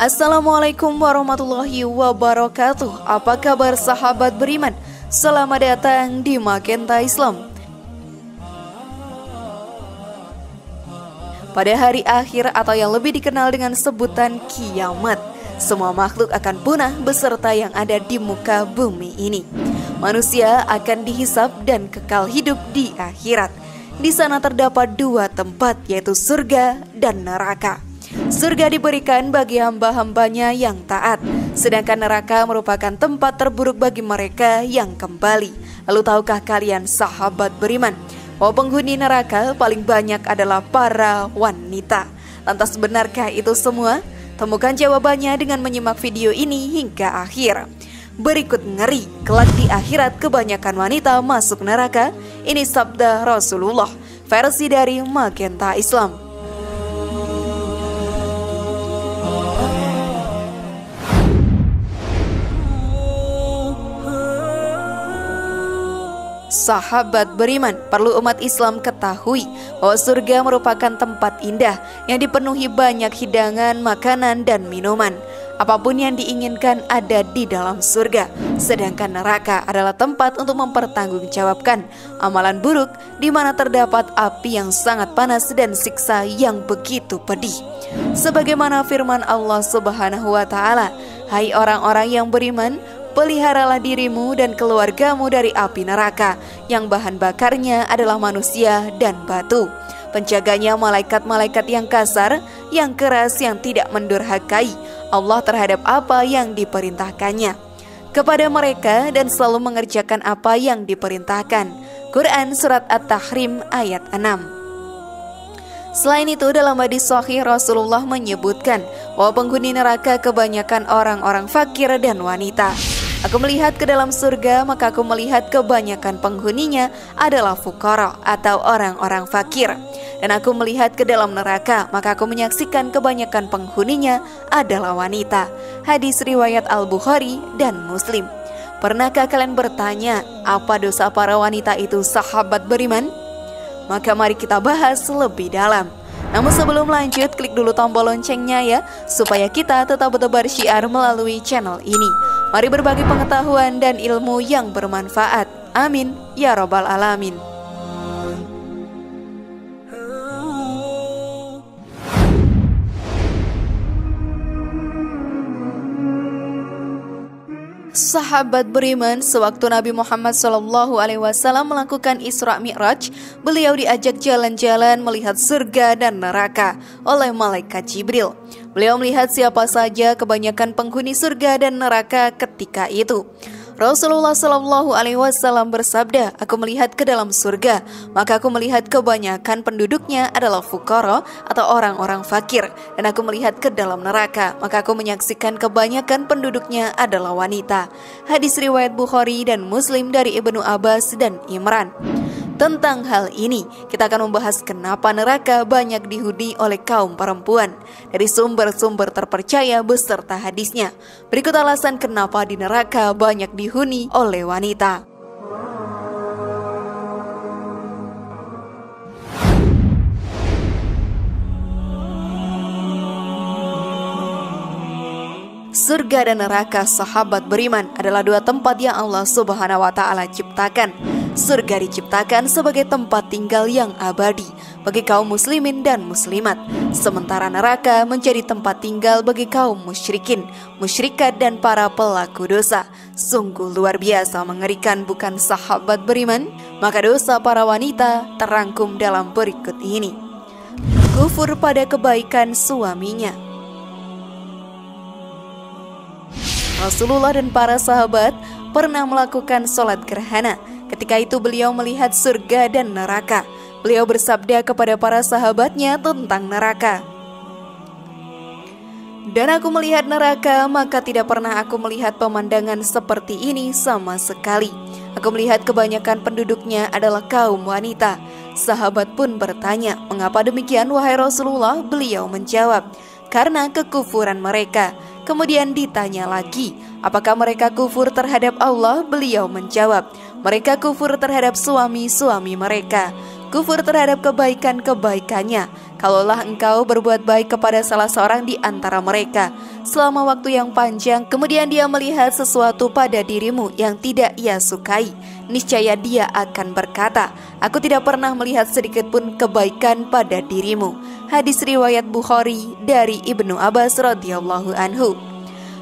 Assalamualaikum warahmatullahi wabarakatuh. Apa kabar sahabat beriman? Selamat datang di Magenta Islam. Pada hari akhir atau yang lebih dikenal dengan sebutan kiamat, semua makhluk akan punah beserta yang ada di muka bumi ini. Manusia akan dihisab dan kekal hidup di akhirat. Di sana terdapat dua tempat, yaitu surga dan neraka. Surga diberikan bagi hamba-hambanya yang taat, sedangkan neraka merupakan tempat terburuk bagi mereka yang kembali. Lalu tahukah kalian sahabat beriman, bahwa penghuni neraka paling banyak adalah para wanita? Lantas benarkah itu semua? Temukan jawabannya dengan menyimak video ini hingga akhir. Berikut ngeri, kelak di akhirat kebanyakan wanita masuk neraka. Ini sabda Rasulullah, versi dari Magenta Islam. Sahabat beriman, perlu umat Islam ketahui bahwa surga merupakan tempat indah yang dipenuhi banyak hidangan, makanan, dan minuman. Apapun yang diinginkan ada di dalam surga. Sedangkan neraka adalah tempat untuk mempertanggungjawabkan amalan buruk, di mana terdapat api yang sangat panas dan siksa yang begitu pedih. Sebagaimana firman Allah Subhanahu wa Ta'ala, "Hai orang-orang yang beriman, peliharalah dirimu dan keluargamu dari api neraka yang bahan bakarnya adalah manusia dan batu. Penjaganya malaikat-malaikat yang kasar, yang keras, yang tidak mendurhakai Allah terhadap apa yang diperintahkannya kepada mereka dan selalu mengerjakan apa yang diperintahkan." Quran Surat At-Tahrim ayat 6. Selain itu, dalam hadis sahih Rasulullah menyebutkan bahwa penghuni neraka kebanyakan orang-orang fakir dan wanita. Aku melihat ke dalam surga, maka aku melihat kebanyakan penghuninya adalah fukara atau orang-orang fakir. Dan aku melihat ke dalam neraka, maka aku menyaksikan kebanyakan penghuninya adalah wanita. Hadis riwayat Al-Bukhari dan Muslim. Pernahkah kalian bertanya, apa dosa para wanita itu sahabat beriman? Maka mari kita bahas lebih dalam. Namun sebelum lanjut, klik dulu tombol loncengnya ya, supaya kita tetap bertebar syiar melalui channel ini. Mari berbagi pengetahuan dan ilmu yang bermanfaat. Amin ya robbal alamin. Sahabat beriman, sewaktu Nabi Muhammad SAW melakukan Isra Mi'raj, beliau diajak jalan-jalan melihat surga dan neraka oleh malaikat Jibril. Beliau melihat siapa saja kebanyakan penghuni surga dan neraka ketika itu. Rasulullah SAW bersabda, "Aku melihat ke dalam surga, maka aku melihat kebanyakan penduduknya adalah fukara atau orang-orang fakir. Dan aku melihat ke dalam neraka, maka aku menyaksikan kebanyakan penduduknya adalah wanita." Hadis riwayat Bukhari dan Muslim dari Ibnu Abbas dan Imran. Tentang hal ini, kita akan membahas kenapa neraka banyak dihuni oleh kaum perempuan dari sumber-sumber terpercaya beserta hadisnya. Berikut alasan kenapa di neraka banyak dihuni oleh wanita. Surga dan neraka sahabat beriman adalah dua tempat yang Allah Subhanahu wa Ta'ala ciptakan. Surga diciptakan sebagai tempat tinggal yang abadi bagi kaum muslimin dan muslimat, sementara neraka menjadi tempat tinggal bagi kaum musyrikin, musyrikat, dan para pelaku dosa. Sungguh luar biasa mengerikan, bukan sahabat beriman? Maka dosa para wanita terangkum dalam berikut ini. Kufur pada kebaikan suaminya. Rasulullah dan para sahabat pernah melakukan sholat gerhana. Ketika itu beliau melihat surga dan neraka. Beliau bersabda kepada para sahabatnya tentang neraka, "Dan aku melihat neraka, maka tidak pernah aku melihat pemandangan seperti ini sama sekali. Aku melihat kebanyakan penduduknya adalah kaum wanita." Sahabat pun bertanya, "Mengapa demikian wahai Rasulullah?" Beliau menjawab, "Karena kekufuran mereka." Kemudian ditanya lagi, "Apakah mereka kufur terhadap Allah?" Beliau menjawab, "Mereka kufur terhadap suami-suami mereka, kufur terhadap kebaikan-kebaikannya, kalaulah engkau berbuat baik kepada salah seorang di antara mereka selama waktu yang panjang, kemudian dia melihat sesuatu pada dirimu yang tidak ia sukai, niscaya dia akan berkata, aku tidak pernah melihat sedikit pun kebaikan pada dirimu. Hadis riwayat Bukhari dari Ibnu Abbas radhiyallahu anhu.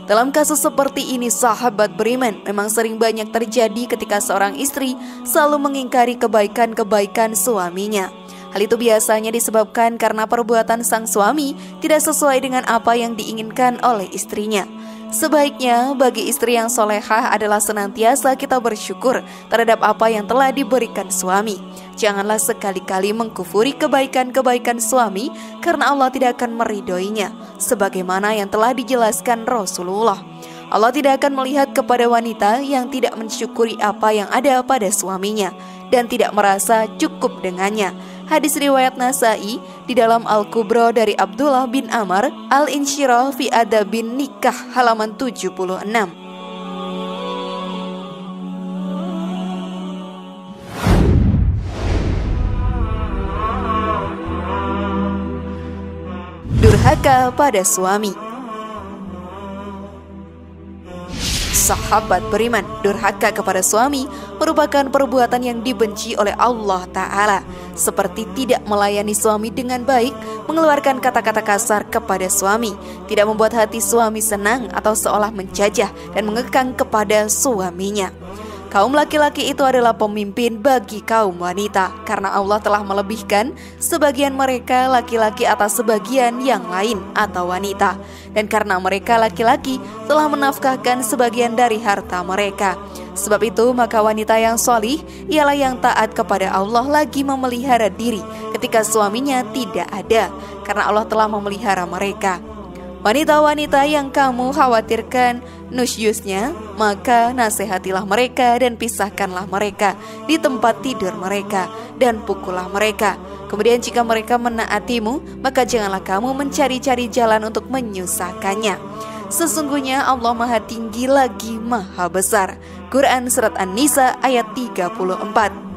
Dalam kasus seperti ini, sahabat beriman, memang sering banyak terjadi ketika seorang istri selalu mengingkari kebaikan-kebaikan suaminya. Hal itu biasanya disebabkan karena perbuatan sang suami tidak sesuai dengan apa yang diinginkan oleh istrinya. Sebaiknya bagi istri yang solehah adalah senantiasa kita bersyukur terhadap apa yang telah diberikan suami. Janganlah sekali-kali mengkufuri kebaikan-kebaikan suami karena Allah tidak akan meridhoinya, sebagaimana yang telah dijelaskan Rasulullah. Allah tidak akan melihat kepada wanita yang tidak mensyukuri apa yang ada pada suaminya dan tidak merasa cukup dengannya. Hadis riwayat Nasai di dalam Al-Kubra dari Abdullah bin Amr, Al-Insyirah fi Adabin Nikah halaman 76. Durhaka pada suami. Sahabat beriman, durhaka kepada suami merupakan perbuatan yang dibenci oleh Allah Ta'ala, seperti tidak melayani suami dengan baik, mengeluarkan kata-kata kasar kepada suami, tidak membuat hati suami senang atau seolah menjajah dan mengekang kepada suaminya. Kaum laki-laki itu adalah pemimpin bagi kaum wanita, karena Allah telah melebihkan sebagian mereka laki-laki atas sebagian yang lain atau wanita, dan karena mereka laki-laki telah menafkahkan sebagian dari harta mereka. Sebab itu maka wanita yang sholih ialah yang taat kepada Allah lagi memelihara diri ketika suaminya tidak ada, karena Allah telah memelihara mereka. Wanita-wanita yang kamu khawatirkan nusyusnya, maka nasihatilah mereka dan pisahkanlah mereka di tempat tidur mereka dan pukullah mereka. Kemudian jika mereka menaatimu, maka janganlah kamu mencari-cari jalan untuk menyusahkannya. Sesungguhnya Allah Maha Tinggi lagi Maha Besar. Quran Surat An-Nisa ayat 34.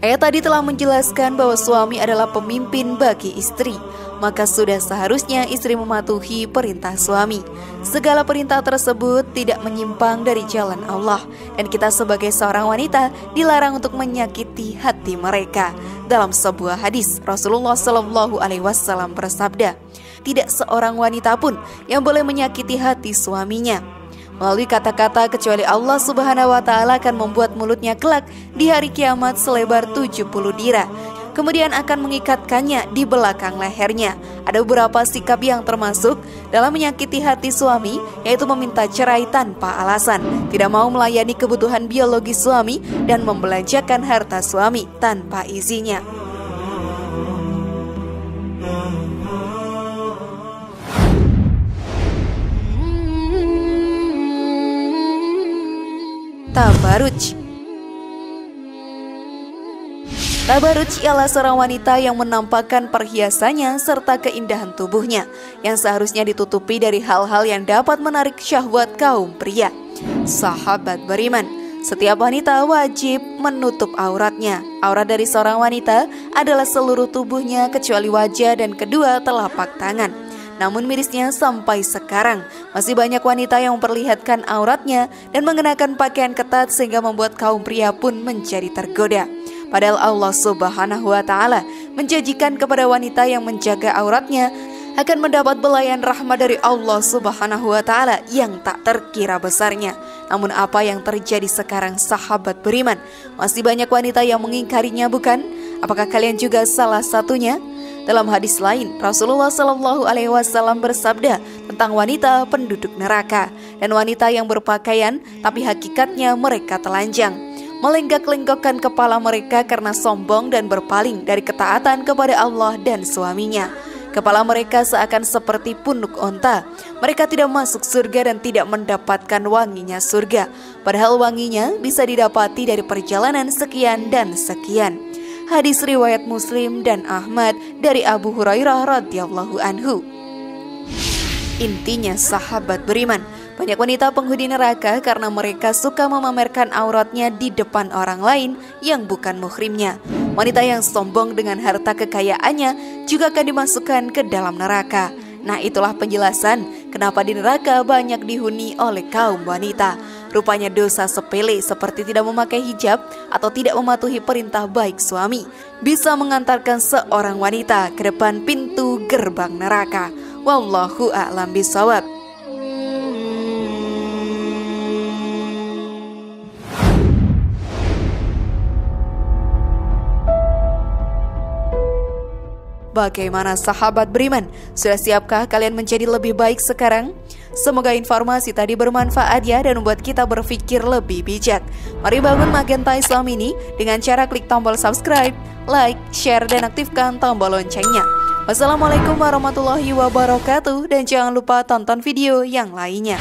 Ayat tadi telah menjelaskan bahwa suami adalah pemimpin bagi istri, maka sudah seharusnya istri mematuhi perintah suami. Segala perintah tersebut tidak menyimpang dari jalan Allah, dan kita sebagai seorang wanita dilarang untuk menyakiti hati mereka. Dalam sebuah hadis, Rasulullah SAW bersabda, tidak seorang wanita pun yang boleh menyakiti hati suaminya melalui kata-kata, kecuali Allah Subhanahu wa Ta'ala akan membuat mulutnya kelak di hari kiamat selebar 70 dira. Kemudian akan mengikatkannya di belakang lehernya. Ada beberapa sikap yang termasuk dalam menyakiti hati suami, yaitu meminta cerai tanpa alasan, tidak mau melayani kebutuhan biologis suami, dan membelanjakan harta suami tanpa izinnya. Tabaruj. Tabaruj ialah seorang wanita yang menampakkan perhiasannya serta keindahan tubuhnya yang seharusnya ditutupi dari hal-hal yang dapat menarik syahwat kaum pria. Sahabat beriman, setiap wanita wajib menutup auratnya. Aurat dari seorang wanita adalah seluruh tubuhnya kecuali wajah dan kedua telapak tangan. Namun mirisnya sampai sekarang masih banyak wanita yang memperlihatkan auratnya dan mengenakan pakaian ketat sehingga membuat kaum pria pun menjadi tergoda. Padahal Allah Subhanahu wa Ta'ala menjanjikan kepada wanita yang menjaga auratnya akan mendapat belayan rahmat dari Allah Subhanahu wa Ta'ala yang tak terkira besarnya. Namun apa yang terjadi sekarang, sahabat beriman? Masih banyak wanita yang mengingkarinya, bukan? Apakah kalian juga salah satunya? Dalam hadis lain, Rasulullah SAW bersabda tentang wanita penduduk neraka dan wanita yang berpakaian tapi hakikatnya mereka telanjang, melenggak-lenggokkan kepala mereka karena sombong dan berpaling dari ketaatan kepada Allah dan suaminya. Kepala mereka seakan seperti punuk onta. Mereka tidak masuk surga dan tidak mendapatkan wanginya surga, padahal wanginya bisa didapati dari perjalanan sekian dan sekian. Hadis riwayat Muslim dan Ahmad dari Abu Hurairah radhiyallahu anhu. Intinya, sahabat beriman, banyak wanita penghuni neraka karena mereka suka memamerkan auratnya di depan orang lain yang bukan muhrimnya. Wanita yang sombong dengan harta kekayaannya juga akan dimasukkan ke dalam neraka. Nah, itulah penjelasan kenapa di neraka banyak dihuni oleh kaum wanita. Rupanya dosa sepele seperti tidak memakai hijab atau tidak mematuhi perintah baik suami bisa mengantarkan seorang wanita ke depan pintu gerbang neraka. Wallahu a'lam bishawab. Bagaimana sahabat beriman? Sudah siapkah kalian menjadi lebih baik sekarang? Semoga informasi tadi bermanfaat ya dan membuat kita berpikir lebih bijak. Mari bangun Magenta Islam ini dengan cara klik tombol subscribe, like, share, dan aktifkan tombol loncengnya. Wassalamualaikum warahmatullahi wabarakatuh dan jangan lupa tonton video yang lainnya.